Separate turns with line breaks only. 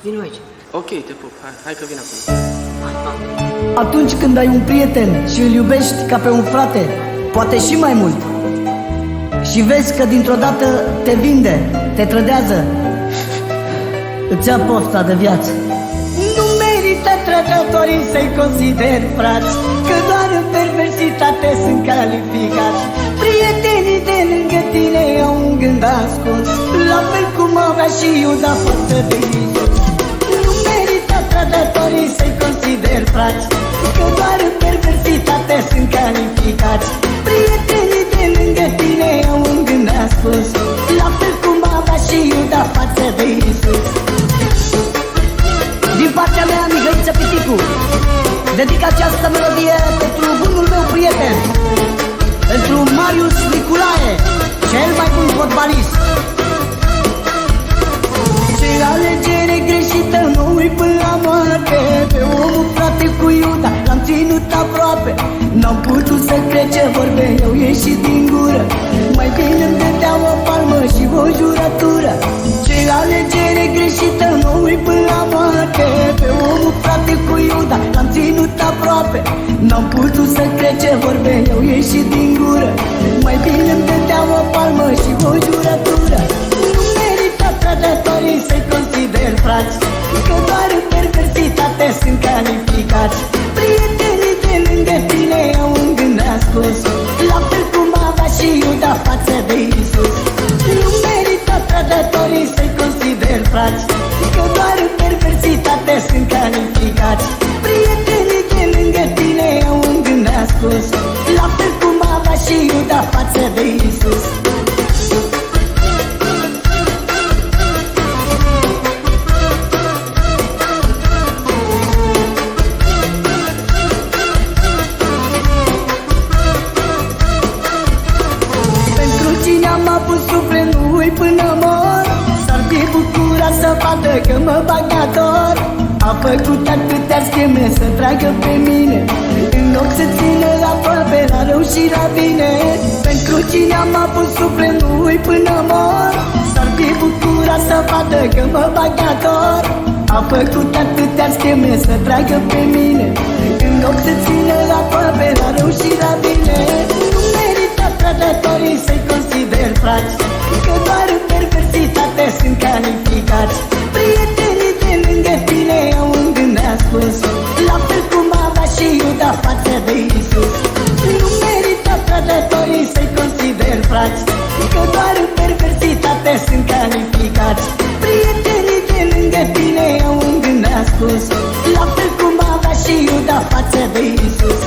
Vino aici.
Ok, te pup, hai că vin acum.
Atunci când ai un prieten și îl iubești ca pe un frate, poate și mai mult, și vezi că dintr-o dată te vinde, te trădează, îți ia pofta de viață. Nu merită trădătorii să-i consideri frați, că doar în perversitate sunt calificați. Prietenii de lângă tine au un gând ascuns, la fel cum avea și Iuda față de Iisus. Nu merită trădătorii să-i consideri frați, că doar în perversitate sunt calificați. Prietenii de lângă tine au un gând ascuns, la fel cum avea și Iuda față de Iisus. Din partea mea, Mihăiță Piticu, dedic această melodie pentru bunul meu prieten, pentru Marius Niculae, cel mai bun fotbalist. Ce alegere greșită, mă uit până la moarte, pe omul frate cu Iuda l-am ținut aproape. N-am putut să cred ce vorbe eu ieșit din gură, mai bine îmi dădeam o palmă și o jurătură. Ce alegere greșită, mă uit până la moarte, pe omul frate cu Iuda l-am ținut aproape. N-am putut să cred ce vorbe eu ieșit din gură, mai bine îmi dădeam o palmă și o jurătură. Nu merită trădătorii să-i consider frați, că doar în perversitate sunt calificați. Prietenii de lângă tine au un gând ascuns, la fel cum avea și Iuda față de Iisus. Nu merită trădătorii să-i consider frați, că doar în perversitate sunt calificați. Prietenii de lângă tine au un gând ascuns, la fel cum avea și Iuda față de Iisus. Am avut suflet, nu uit până mor, s-ar fi bucurat să vadă că mă bag ador. A făcut atâtea scheme să tragă pe mine, în loc să țină aproape la rău și la bine. Pentru cine am avut suflet, nu uit până mor, s-ar fi bucurat să vadă că mă bag ador. A făcut atâtea scheme să tragă pe mine, în loc să țină aproape la rău și la bine. Nu merită trădătorii să-i consider frați, că doar în perversitate sunt calificați. Prietenii de lângă tine au un gând ascuns, la fel cum avea și Iuda față de Iisus. Nu merită trădătorii să-i consider frați, că doar în perversitate sunt calificați. Prietenii de lângă tine au un gând ascuns, la fel cum avea și Iuda față de Iisus.